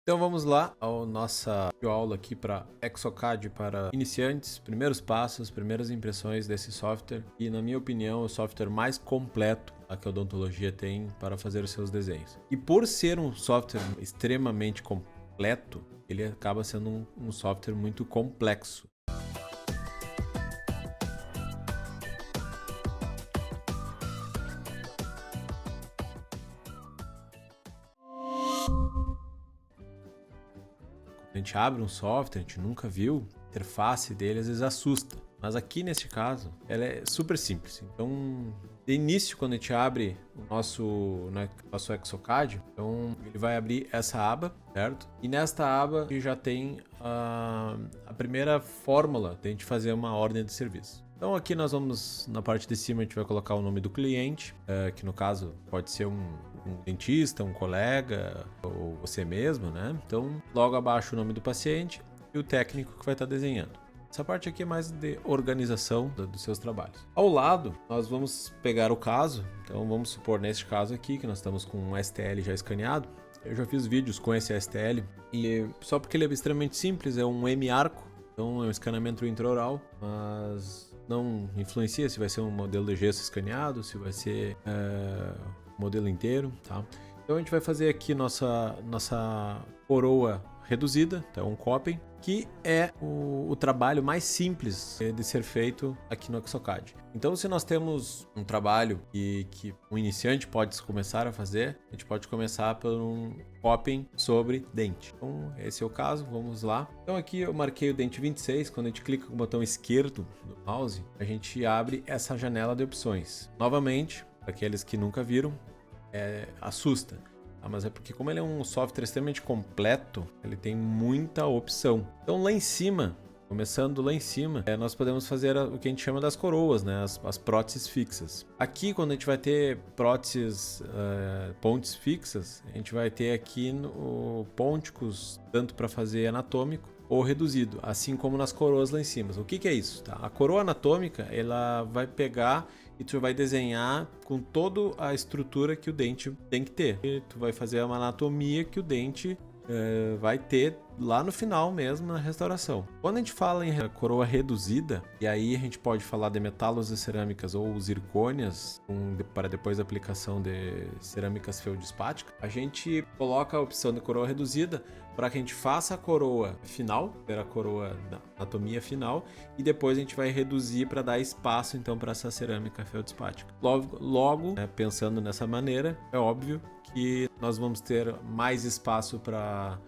Então vamos lá ao nossa aula aqui para Exocad para iniciantes, primeiros passos, primeiras impressões desse software e, na minha opinião, o software mais completo que a odontologia tem para fazer os seus desenhos. E por ser um software extremamente completo, ele acaba sendo um software muito complexo. A gente abre um software, a gente nunca viu, a interface dele às vezes assusta. Mas aqui neste caso, ela é super simples. Então, de início, quando a gente abre o nosso Exocad, então ele vai abrir essa aba, certo? E nesta aba a gente já tem a primeira fórmula de a gente fazer uma ordem de serviço. Então aqui nós vamos, na parte de cima a gente vai colocar o nome do cliente, que no caso pode ser um dentista, um colega ou você mesmo, né? Então logo abaixo o nome do paciente e o técnico que vai estar desenhando. Essa parte aqui é mais de organização dos seus trabalhos. Ao lado, nós vamos pegar o caso. Então vamos supor neste caso aqui que nós estamos com um STL já escaneado. Eu já fiz vídeos com esse STL e só porque ele é extremamente simples, é um M-arco. Então é um escaneamento intraoral, mas não influencia se vai ser um modelo de gesso escaneado, se vai ser modelo inteiro, tá? Então a gente vai fazer aqui nossa coroa reduzida, então um Coppen, que é o trabalho mais simples de ser feito aqui no Exocad. Então se nós temos um trabalho que um iniciante pode começar a fazer, a gente pode começar por um Coppen sobre dente. Então esse é o caso, vamos lá. Então aqui eu marquei o dente 26, quando a gente clica com o botão esquerdo do mouse, a gente abre essa janela de opções. Novamente, para aqueles que nunca viram, assusta. Mas é porque como ele é um software extremamente completo, ele tem muita opção. Então lá em cima, começando lá em cima, nós podemos fazer o que a gente chama das coroas, né? As próteses fixas. Aqui, quando a gente vai ter próteses, pontes fixas, a gente vai ter aqui ponticos, tanto para fazer anatômico ou reduzido, assim como nas coroas lá em cima. O que é isso? Tá? A coroa anatômica, ela vai pegar e tu vai desenhar com toda a estrutura que o dente tem que ter. E tu vai fazer uma anatomia que o dente vai ter lá no final mesmo, na restauração. Quando a gente fala em coroa reduzida, e aí a gente pode falar de metalos e cerâmicas ou zircônias, para depois da aplicação de cerâmicas feldspáticas, a gente coloca a opção de coroa reduzida para que a gente faça a coroa final, ter a coroa da anatomia final, e depois a gente vai reduzir para dar espaço então para essa cerâmica feldspática. Logo, pensando nessa maneira, é óbvio que nós vamos ter mais espaço para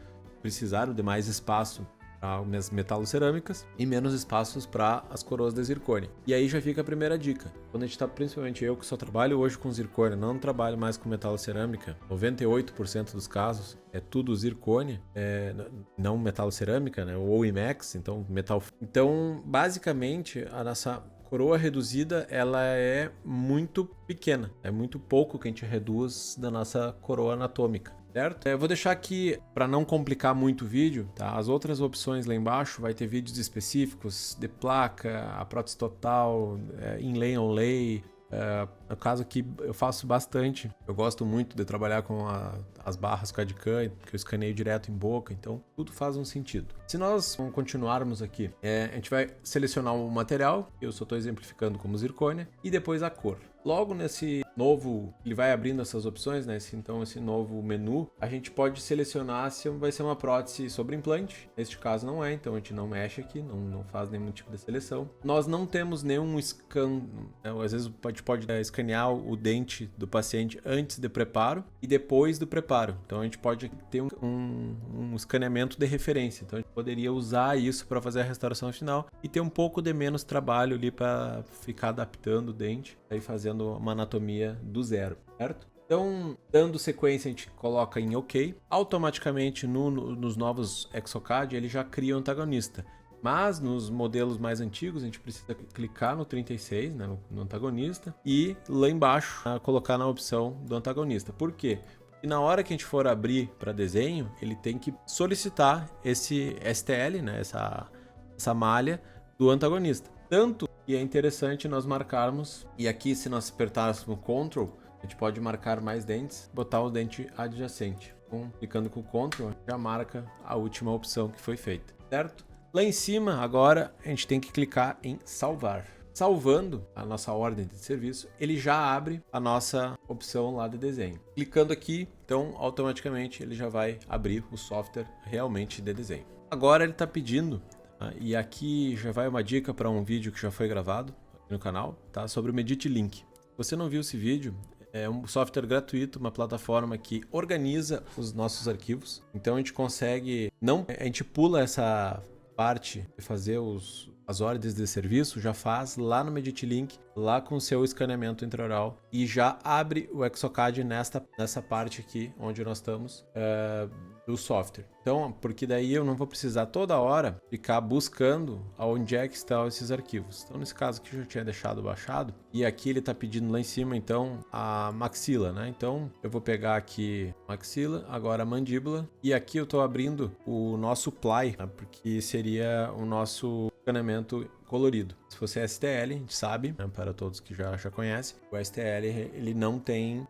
precisar de mais espaço para as metalocerâmicas e menos espaços para as coroas de zircônia. E aí já fica a primeira dica. Quando a gente está, principalmente eu que só trabalho hoje com zircônia, não trabalho mais com metalocerâmica, 98% dos casos é tudo zircônia, não metalocerâmica, né, ou IMEX, então metal. Então, basicamente, a nossa coroa reduzida, ela é muito pequena, é muito pouco que a gente reduz da nossa coroa anatômica. Certo? Eu vou deixar aqui, para não complicar muito o vídeo, tá? As outras opções lá embaixo vai ter vídeos específicos de placa, a prótese total, inlay onlay. No caso aqui eu faço bastante, eu gosto muito de trabalhar com as barras CAD/CAM, que eu escaneio direto em boca, então tudo faz um sentido. Se nós continuarmos aqui, a gente vai selecionar o material, eu só estou exemplificando como zircônia, e depois a cor. Logo nesse novo, ele vai abrindo essas opções, né? Então esse novo menu, a gente pode selecionar se vai ser uma prótese sobre implante. Neste caso não é, então a gente não mexe aqui, não faz nenhum tipo de seleção. Nós não temos nenhum scan, às vezes a gente pode escanear o dente do paciente antes do preparo e depois do preparo. Então a gente pode ter um escaneamento de referência. Então a gente poderia usar isso para fazer a restauração final e ter um pouco de menos trabalho ali para ficar adaptando o dente e fazendo uma anatomia do zero, certo? Então, dando sequência, a gente coloca em OK. Automaticamente, nos novos Exocad, ele já cria o antagonista. Mas nos modelos mais antigos, a gente precisa clicar no 36, né, no antagonista, e lá embaixo colocar na opção do antagonista. Por quê? Porque na hora que a gente for abrir para desenho, ele tem que solicitar esse STL, né, essa malha do antagonista. Tanto que é interessante nós marcarmos, e aqui se nós apertarmos o Ctrl, a gente pode marcar mais dentes, botar o dente adjacente. Então, clicando com o Ctrl, já marca a última opção que foi feita, certo? Lá em cima, agora, a gente tem que clicar em salvar. Salvando a nossa ordem de serviço, ele já abre a nossa opção lá de desenho. Clicando aqui, então, automaticamente ele já vai abrir o software realmente de desenho. Agora ele está pedindo, tá? E aqui já vai uma dica para um vídeo que já foi gravado aqui no canal, tá? Sobre o Medit Link. Se você não viu esse vídeo, é um software gratuito, uma plataforma que organiza os nossos arquivos. Então a gente consegue, a gente pula essa parte de fazer as ordens de serviço, já faz lá no Medit Link, lá com o seu escaneamento intraoral e já abre o Exocad nessa parte aqui onde nós estamos do software. Então, porque daí eu não vou precisar toda hora ficar buscando aonde é que estão esses arquivos. Então, nesse caso aqui eu já tinha deixado baixado e aqui ele está pedindo lá em cima, então, a maxila, né? Então, eu vou pegar aqui maxila, agora a mandíbula e aqui eu estou abrindo o nosso ply, né? Porque seria o nosso escaneamento colorido. Se fosse STL, a gente sabe, né, para todos que já conhecem, o STL ele não tem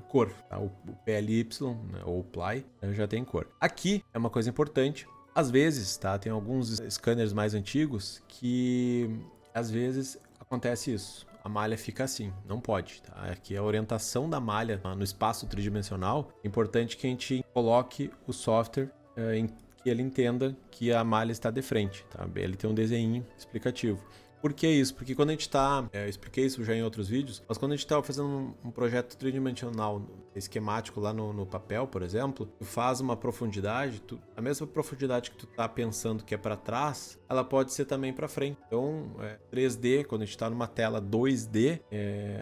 cor, tá? O PLY, né, ou o Ply, já tem cor. Aqui é uma coisa importante, às vezes, tá? Tem alguns scanners mais antigos que às vezes acontece isso. A malha fica assim, não pode, tá? Aqui a orientação da malha no espaço tridimensional, é importante que a gente coloque o software em que ele entenda que a malha está de frente, tá? Ele tem um desenho explicativo. Por que isso? Porque quando a gente está, eu expliquei isso já em outros vídeos, mas quando a gente está fazendo um projeto tridimensional esquemático lá no papel, por exemplo, tu faz uma profundidade, a mesma profundidade que tu está pensando que é para trás, ela pode ser também para frente. Então, 3D, quando a gente está numa tela 2D,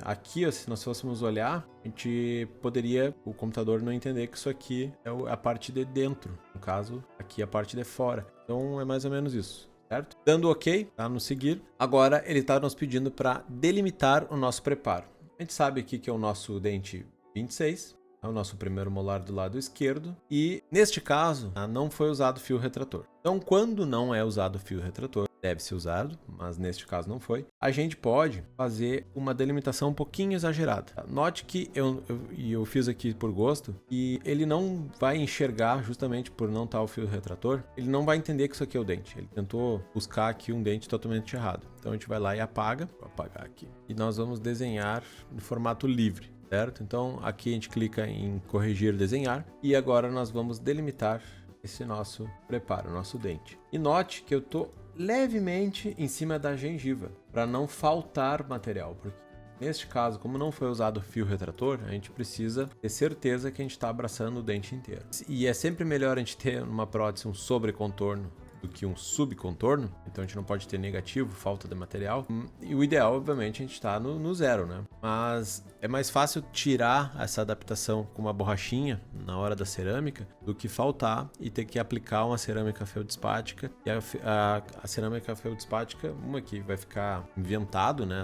aqui, ó, se nós fôssemos olhar, a gente poderia, o computador não entender que isso aqui é a parte de dentro, no caso, aqui a parte de fora. Então, é mais ou menos isso. Certo? Dando OK, tá? No seguir. Agora ele está nos pedindo para delimitar o nosso preparo. A gente sabe aqui que é o nosso dente 26, é o nosso primeiro molar do lado esquerdo e neste caso não foi usado fio retrator. Então quando não é usado fio retrator, deve ser usado, mas neste caso não foi, a gente pode fazer uma delimitação um pouquinho exagerada. Note que eu fiz aqui por gosto e ele não vai enxergar, justamente por não estar o fio retrator, ele não vai entender que isso aqui é o dente. Ele tentou buscar aqui um dente totalmente errado. Então a gente vai lá e apaga, vou apagar aqui, e nós vamos desenhar no formato livre. Certo? Então aqui a gente clica em corrigir, desenhar e agora nós vamos delimitar esse nosso preparo, nosso dente. E note que eu estou levemente em cima da gengiva para não faltar material, porque neste caso, como não foi usado fio retrator, a gente precisa ter certeza que a gente está abraçando o dente inteiro. E é sempre melhor a gente ter numa prótese um sobrecontorno do que um subcontorno, então a gente não pode ter negativo, falta de material. E o ideal, obviamente, a gente está no zero, né? Mas é mais fácil tirar essa adaptação com uma borrachinha na hora da cerâmica do que faltar e ter que aplicar uma cerâmica feldspática. E a cerâmica feldspática, uma que vai ficar inventado, né?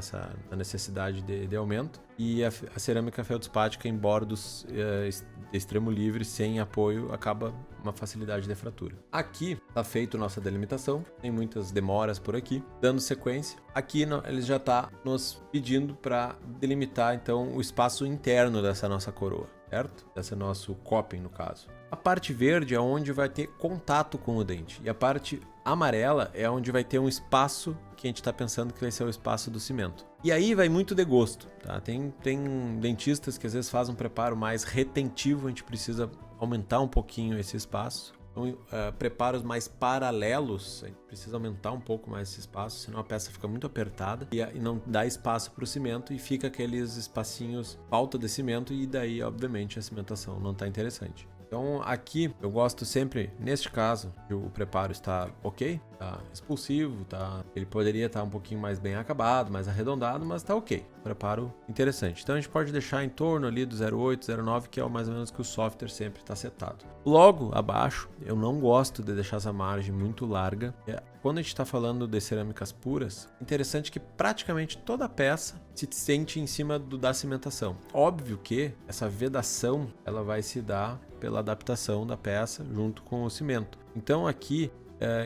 A necessidade de aumento. E a cerâmica feldspática em bordos de extremo livre, sem apoio, acaba uma facilidade de fratura. Aqui está feito nossa delimitação, tem muitas demoras por aqui. Dando sequência, aqui ele já está nos pedindo para delimitar então o espaço interno dessa nossa coroa, certo? Desse nosso coping, no caso. A parte verde é onde vai ter contato com o dente e a parte amarela é onde vai ter um espaço que a gente está pensando que vai ser o espaço do cimento. E aí vai muito de gosto, tá? Tem dentistas que às vezes fazem um preparo mais retentivo, a gente precisa aumentar um pouquinho esse espaço. Então, preparos mais paralelos, a gente precisa aumentar um pouco mais esse espaço, senão a peça fica muito apertada e não dá espaço para o cimento e fica aqueles espacinhos, falta de cimento e daí, obviamente, a cimentação não está interessante. Então aqui eu gosto sempre, neste caso, que o preparo está ok, está expulsivo, ele poderia estar um pouquinho mais bem acabado, mais arredondado, mas está ok. Preparo interessante. Então a gente pode deixar em torno ali do 0,8, 0,9, que é mais ou menos que o software sempre está setado. Logo abaixo, eu não gosto de deixar essa margem muito larga. Quando a gente está falando de cerâmicas puras, é interessante que praticamente toda a peça se sente em cima da cimentação. Óbvio que essa vedação ela vai se dar pela adaptação da peça junto com o cimento. Então aqui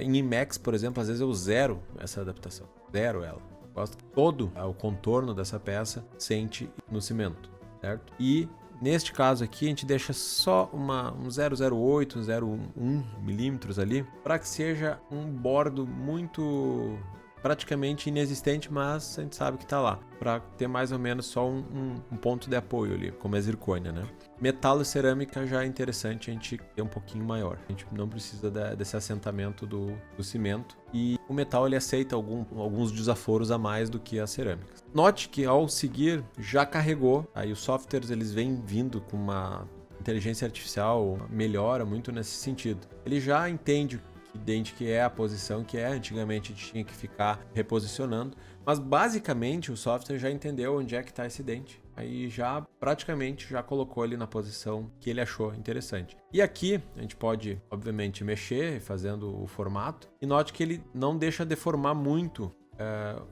em IMAX, por exemplo, às vezes eu zero essa adaptação, zero ela. Gosto que todo o contorno dessa peça sente no cimento, certo? E neste caso aqui, a gente deixa só um 0,08, um 0,1 milímetros ali, para que seja um bordo muito praticamente inexistente, mas a gente sabe que tá lá, para ter mais ou menos só um ponto de apoio ali, como a zircônia, né? Metal e cerâmica já é interessante a gente ter um pouquinho maior. A gente não precisa desse assentamento do cimento. E o metal ele aceita alguns desaforos a mais do que as cerâmicas. Note que ao seguir já carregou. Aí os softwares eles vêm vindo com uma inteligência artificial, melhora muito nesse sentido. Ele já entende que dente que é a posição que é. Antigamente a gente tinha que ficar reposicionando. Mas basicamente o software já entendeu onde é que está esse dente. Aí já praticamente já colocou ele na posição que ele achou interessante. E aqui a gente pode, obviamente, mexer fazendo o formato. E note que ele não deixa deformar muito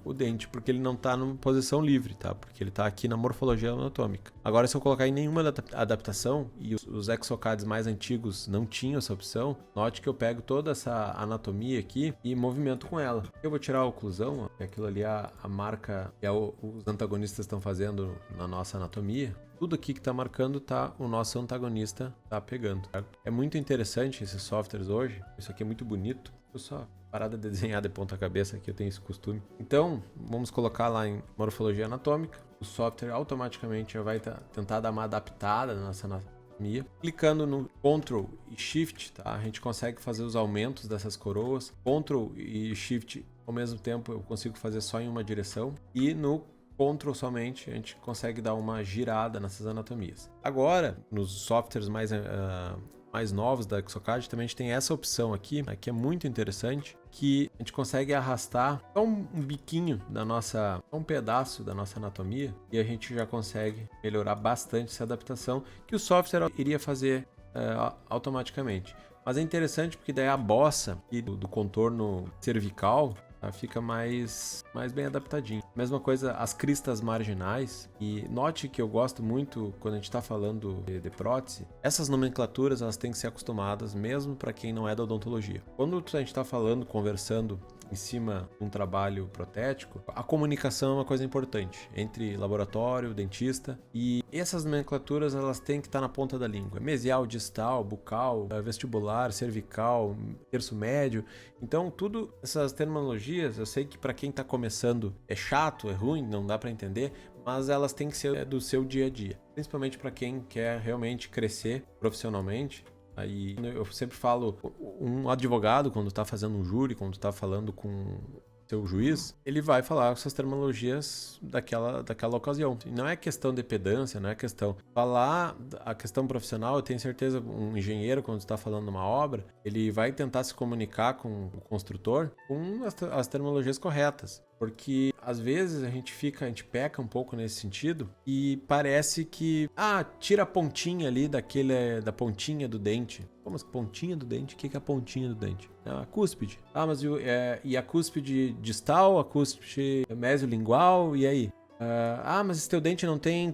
o dente, porque ele não está numa posição livre, tá? Porque ele está aqui na morfologia anatômica. Agora, se eu colocar em nenhuma adaptação, e os exocades mais antigos não tinham essa opção, note que eu pego toda essa anatomia aqui e movimento com ela. Eu vou tirar a oclusão, ó, aquilo ali é a marca que os antagonistas estão fazendo na nossa anatomia. Tudo aqui que está marcando, tá, o nosso antagonista está pegando. Certo? É muito interessante esses softwares hoje. Isso aqui é muito bonito. Eu só parada de desenhar de ponta cabeça aqui, eu tenho esse costume. Então, vamos colocar lá em morfologia anatômica. O software automaticamente já vai tentar dar uma adaptada na nossa anatomia. Clicando no Ctrl e Shift, tá? A gente consegue fazer os aumentos dessas coroas. Ctrl e Shift, ao mesmo tempo, eu consigo fazer só em uma direção. E no Ctrl somente, a gente consegue dar uma girada nessas anatomias. Agora, nos softwares mais novos da Exocad, também a gente tem essa opção aqui, que é muito interessante, que a gente consegue arrastar só um biquinho um pedaço da nossa anatomia, e a gente já consegue melhorar bastante essa adaptação que o software iria fazer automaticamente. Mas é interessante porque daí a bossa e do contorno cervical fica mais bem adaptadinho. Mesma coisa, as cristas marginais. E note que eu gosto muito, quando a gente está falando de prótese, essas nomenclaturas elas têm que ser acostumadas, mesmo para quem não é da odontologia. Quando a gente está falando, conversando em cima de um trabalho protético, a comunicação é uma coisa importante entre laboratório, dentista, e essas nomenclaturas elas têm que estar na ponta da língua. Mesial, distal, bucal, vestibular, cervical, terço médio. Então, tudo essas terminologias, eu sei que para quem está começando é chato, é ruim, não dá para entender, mas elas têm que ser do seu dia a dia. Principalmente para quem quer realmente crescer profissionalmente. Aí eu sempre falo, um advogado, quando está fazendo um júri, quando está falando com seu juiz, ele vai falar essas terminologias daquela ocasião. E não é questão de pedância, não é questão... Falar a questão profissional, eu tenho certeza, um engenheiro, quando está falando uma obra, ele vai tentar se comunicar com o construtor com as terminologias corretas. Porque às vezes a gente peca um pouco nesse sentido e parece que, tira a pontinha ali da pontinha do dente. Como assim, pontinha do dente? O que é a pontinha do dente? É a cúspide. Mas e a cúspide distal, a cúspide mesiolingual, e aí? Mas esse teu dente não tem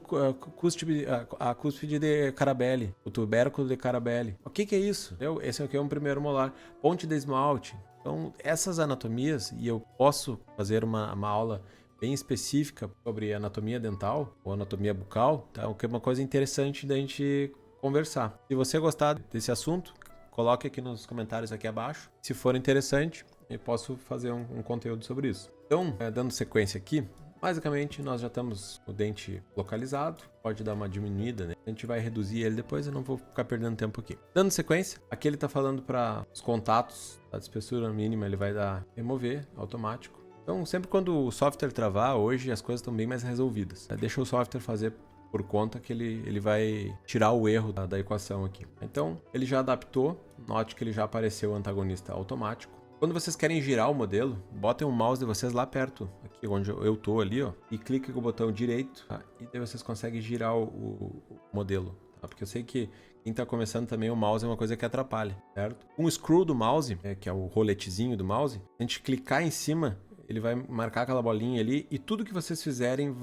a cúspide de Carabelli, o tubérculo de Carabelli. O que é isso? Esse aqui é um primeiro molar. Ponte de esmalte. Então, essas anatomias, e eu posso fazer uma aula bem específica sobre anatomia dental ou anatomia bucal, tá? Que é uma coisa interessante da gente conversar. Se você gostar desse assunto, coloque aqui nos comentários aqui abaixo. Se for interessante, eu posso fazer um conteúdo sobre isso. Então, dando sequência aqui, basicamente nós já estamos o dente localizado, pode dar uma diminuída, né? A gente vai reduzir ele depois, eu não vou ficar perdendo tempo aqui. Dando sequência, aqui ele está falando para os contatos, a espessura mínima ele vai dar remover automático. Então sempre quando o software travar, hoje as coisas estão bem mais resolvidas. Deixa o software fazer por conta que ele vai tirar o erro da equação aqui. Então ele já adaptou, note que ele já apareceu o antagonista automático. Quando vocês querem girar o modelo, botem o mouse de vocês lá perto, aqui onde eu tô ali, ó, e cliquem com o botão direito, tá? E daí vocês conseguem girar o modelo, tá? Porque eu sei que quem tá começando também, o mouse é uma coisa que atrapalha, certo? Um screw do mouse, que é o roletezinho do mouse, a gente clicar em cima, ele vai marcar aquela bolinha ali e tudo que vocês fizerem,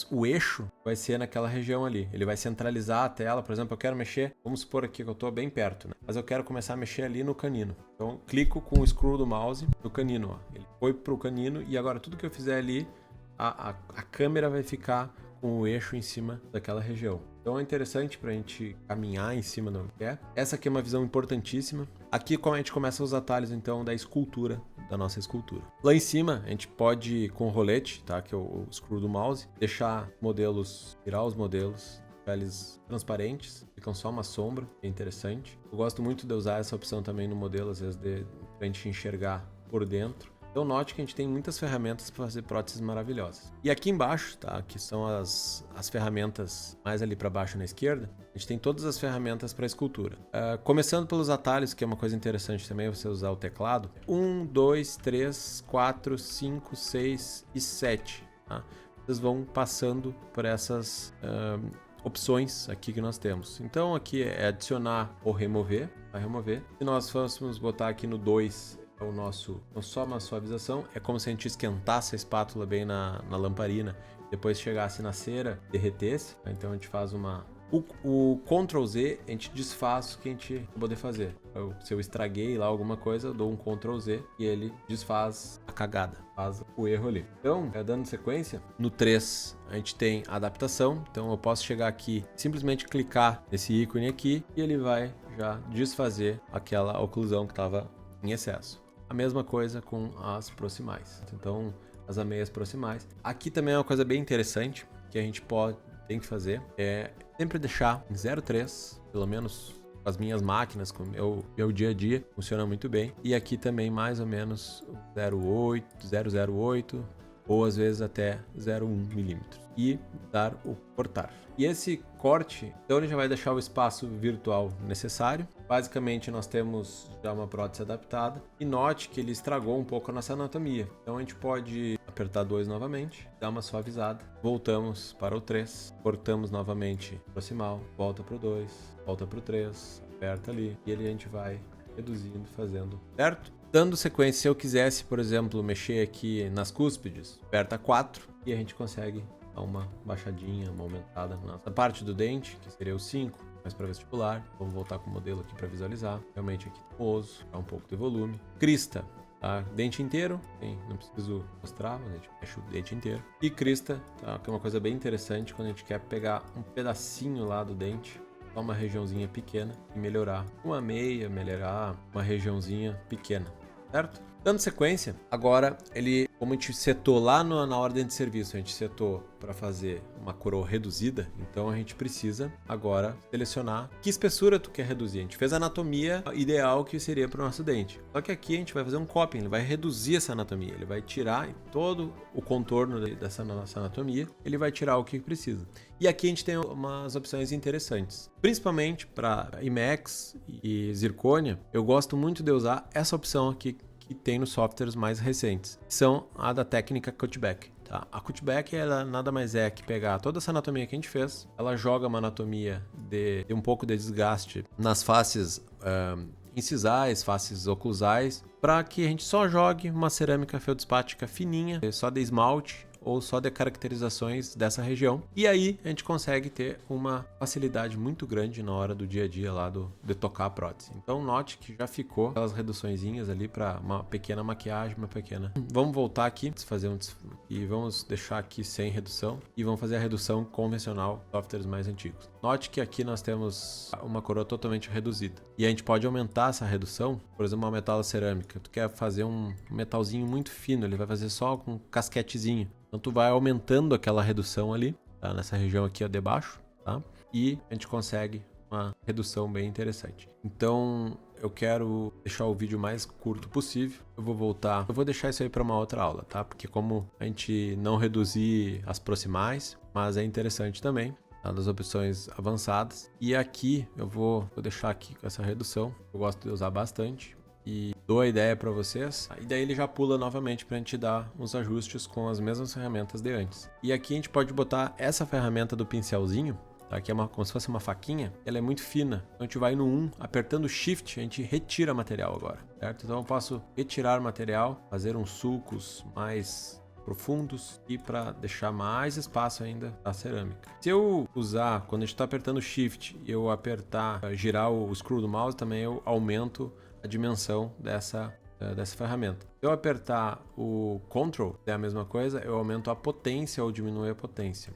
o eixo vai ser naquela região ali. Ele vai centralizar a tela. Por exemplo, eu quero mexer, vamos supor aqui que eu estou bem perto, né? Mas eu quero começar a mexer ali no canino. Então, clico com o screw do mouse no canino, ó. Ele foi pro canino e agora tudo que eu fizer ali, a câmera vai ficar com o eixo em cima daquela região. Então é interessante para a gente caminhar em cima do que é. Essa aqui é uma visão importantíssima. Aqui a gente começa os atalhos então da escultura, da nossa escultura. Lá em cima a gente pode, com o rolete, tá? Que é o screw do mouse, deixar modelos, virar os modelos, deixar eles transparentes, ficam só uma sombra, é interessante. Eu gosto muito de usar essa opção também no modelo, às vezes pra gente enxergar por dentro. Então note que a gente tem muitas ferramentas para fazer próteses maravilhosas. E aqui embaixo, tá, que são as ferramentas mais ali para baixo na esquerda, a gente tem todas as ferramentas para escultura. Começando pelos atalhos, que é uma coisa interessante também, você usar o teclado. 1, 2, 3, 4, 5, 6 e 7. Tá? Vocês vão passando por essas opções aqui que nós temos. Então aqui é adicionar ou remover. Vai remover. Se nós fôssemos botar aqui no 2, é o nosso, então só uma suavização, é como se a gente esquentasse a espátula bem na lamparina, depois chegasse na cera, derretesse, então a gente faz o Ctrl Z, a gente desfaz o que a gente vai poder fazer. Se eu estraguei lá alguma coisa, eu dou um Ctrl Z e ele desfaz a cagada, faz o erro ali. Então, dando sequência, no 3 a gente tem adaptação, então eu posso chegar aqui, simplesmente clicar nesse ícone aqui e ele vai já desfazer aquela oclusão que estava em excesso. A mesma coisa com as proximais. Então, as ameias proximais. Aqui também é uma coisa bem interessante que a gente tem que fazer, é sempre deixar em 0,3, pelo menos com as minhas máquinas, com o meu dia a dia, funciona muito bem. E aqui também mais ou menos 0,08 ou às vezes até 0,1 milímetros. E dar o cortar. E esse corte, então ele já vai deixar o espaço virtual necessário. Basicamente nós temos já uma prótese adaptada. E note que ele estragou um pouco a nossa anatomia. Então a gente pode apertar 2 novamente, dar uma suavizada. Voltamos para o 3, cortamos novamente o proximal, volta para o 2, volta para o 3, aperta ali. E ele a gente vai reduzindo, fazendo, certo? Dando sequência, se eu quisesse, por exemplo, mexer aqui nas cúspides, aperta 4 e a gente consegue dar uma baixadinha, uma aumentada na parte do dente, que seria o 5, mais para vestibular. Vamos voltar com o modelo aqui para visualizar. Realmente aqui tem osso, dá um pouco de volume. Crista, tá? Dente inteiro, não preciso mostrar, mas a gente fecha o dente inteiro. E crista, tá? Que é uma coisa bem interessante quando a gente quer pegar um pedacinho lá do dente, só uma regiãozinha pequena e melhorar uma meia, melhorar uma regiãozinha pequena, certo? Dando sequência, agora como a gente setou lá na ordem de serviço, a gente setou para fazer uma coroa reduzida, então a gente precisa agora selecionar que espessura tu quer reduzir. A gente fez a anatomia ideal que seria para o nosso dente. Só que aqui a gente vai fazer um coping, ele vai reduzir essa anatomia, ele vai tirar todo o contorno dessa nossa anatomia, ele vai tirar o que precisa. E aqui a gente tem umas opções interessantes, principalmente para IMAX e zircônia. Eu gosto muito de usar essa opção aqui que tem nos softwares mais recentes, que são a da técnica cutback. Tá? A cutback ela nada mais é que pegar toda essa anatomia que a gente fez, ela joga uma anatomia de um pouco de desgaste nas faces incisais, faces oclusais, para que a gente só jogue uma cerâmica feldspática fininha, só de esmalte ou só de caracterizações dessa região. E aí a gente consegue ter uma facilidade muito grande na hora do dia a dia lá de tocar a prótese. Então note que já ficou aquelas reduçõezinhas ali para uma pequena maquiagem, uma pequena... Vamos voltar aqui, e vamos deixar aqui sem redução e vamos fazer a redução convencional, softwares mais antigos. Note que aqui nós temos uma coroa totalmente reduzida. E a gente pode aumentar essa redução, por exemplo, uma metalocerâmica. Tu quer fazer um metalzinho muito fino, ele vai fazer só com um casquetezinho. Então tu vai aumentando aquela redução ali, tá? Nessa região aqui ó, de baixo, tá? E a gente consegue uma redução bem interessante. Então eu quero deixar o vídeo mais curto possível. Eu vou deixar isso aí para uma outra aula, tá? Porque como a gente não reduzir as proximais, mas é interessante também, tá? Das opções avançadas. E aqui eu vou deixar aqui com essa redução. Eu gosto de usar bastante. E dou a ideia para vocês, e daí ele já pula novamente para a gente dar uns ajustes com as mesmas ferramentas de antes. E aqui a gente pode botar essa ferramenta do pincelzinho, tá? Que é como se fosse uma faquinha, ela é muito fina. Então a gente vai no 1, apertando Shift, a gente retira material agora, certo? Então eu posso retirar material, fazer uns sulcos mais profundos e para deixar mais espaço ainda da cerâmica. Se eu usar, quando a gente está apertando Shift, eu girar o screw do mouse, também eu aumento a dimensão dessa ferramenta. Se eu apertar o Ctrl, é a mesma coisa, eu aumento a potência ou diminuo a potência.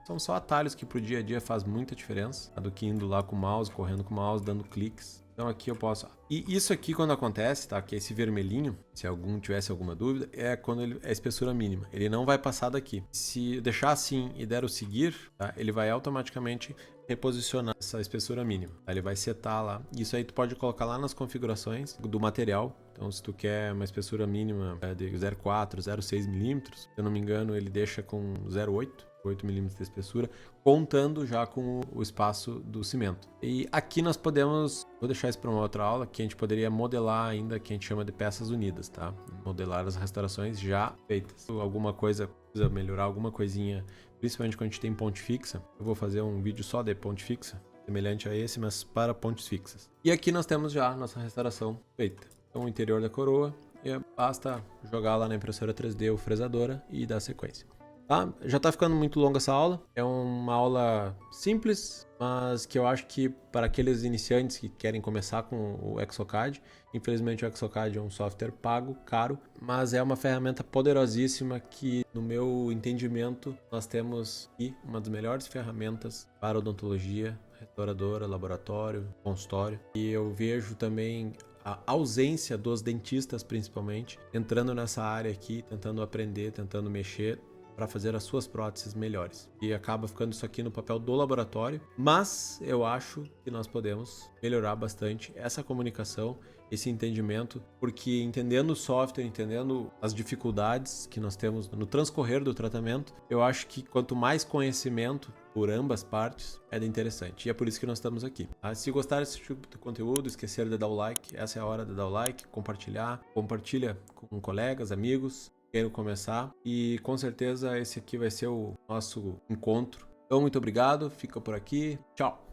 São só atalhos que pro dia a dia faz muita diferença, do que indo lá com o mouse, correndo com o mouse, dando cliques. Então aqui eu posso... E isso aqui quando acontece, tá? Que é esse vermelhinho, se algum tivesse alguma dúvida, é quando é a espessura mínima. Ele não vai passar daqui. Se eu deixar assim e der o seguir, tá? Ele vai automaticamente reposicionar essa espessura mínima. Tá? Ele vai setar lá. Isso aí tu pode colocar lá nas configurações do material. Então se tu quer uma espessura mínima de 0,4, 0,6 milímetros, se eu não me engano ele deixa com 0,8. 8 milímetros de espessura, contando já com o espaço do cimento. E aqui nós podemos, vou deixar isso para uma outra aula, que a gente poderia modelar ainda, que a gente chama de peças unidas, tá? Modelar as restaurações já feitas. Alguma coisa, precisa melhorar alguma coisinha, principalmente quando a gente tem ponte fixa. Eu vou fazer um vídeo só de ponte fixa, semelhante a esse, mas para pontes fixas. E aqui nós temos já a nossa restauração feita. Então o interior da coroa, e basta jogar lá na impressora 3D ou fresadora e dar sequência. Tá? Já tá ficando muito longa essa aula. É uma aula simples, mas que eu acho que para aqueles iniciantes que querem começar com o Exocad, infelizmente o Exocad é um software pago, caro, mas é uma ferramenta poderosíssima que, no meu entendimento, nós temos aqui uma das melhores ferramentas para odontologia, restauradora, laboratório, consultório. E eu vejo também a ausência dos dentistas, principalmente, entrando nessa área aqui, tentando aprender, tentando mexer, para fazer as suas próteses melhores. E acaba ficando isso aqui no papel do laboratório, mas eu acho que nós podemos melhorar bastante essa comunicação, esse entendimento, porque entendendo o software, entendendo as dificuldades que nós temos no transcorrer do tratamento, eu acho que quanto mais conhecimento por ambas partes, é interessante. E é por isso que nós estamos aqui. Tá? Se gostar desse tipo de conteúdo, esquecer de dar o like, essa é a hora de dar o like, compartilha com colegas, amigos, quero começar, e com certeza esse aqui vai ser o nosso encontro. Então, muito obrigado, fica por aqui, tchau!